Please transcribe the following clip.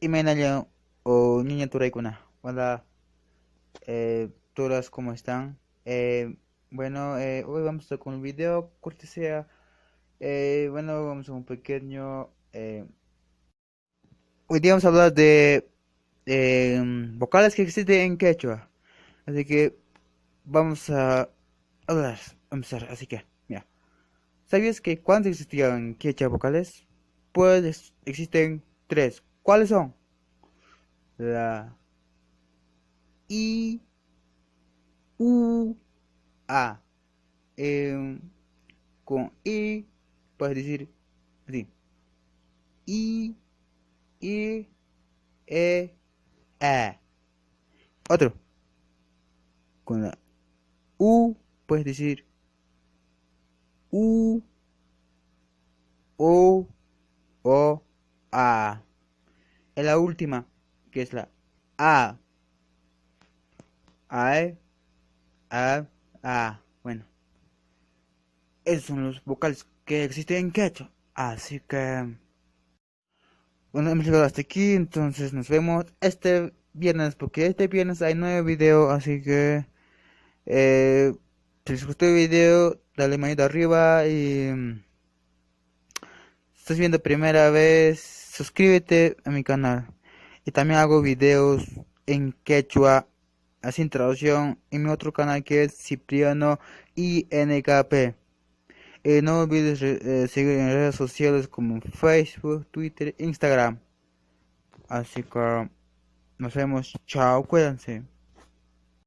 Imenayo o niña Turaikuna. Hola, todas, ¿cómo están? Bueno, hoy vamos a estar con un video cortesía. Bueno, vamos a un pequeño. Hoy día vamos a hablar de vocales que existen en quechua. Así que vamos a hablar, vamos a empezar. Así que, mira, ¿sabías que cuántos existían en quechua vocales? Pues existen tres. ¿Cuáles son? La I, U, A. Em, con I puedes decir así. I, I, E, A. Otro. Con la U puedes decir U, O, O, A. Es la última, que es la A. A, A, A. Bueno, esos son los vocales que existen en quechua. Así que, bueno, hemos llegado hasta aquí, entonces nos vemos este viernes, porque este viernes hay nuevo video, así que si les gustó el video, dale manito arriba y si estás viendo primera vez, suscríbete a mi canal. Y también hago videos en quechua, así en traducción, en mi otro canal que es Cipriano INKP. No olvides seguir en redes sociales como Facebook, Twitter, Instagram. Así que nos vemos. Chao, cuídense.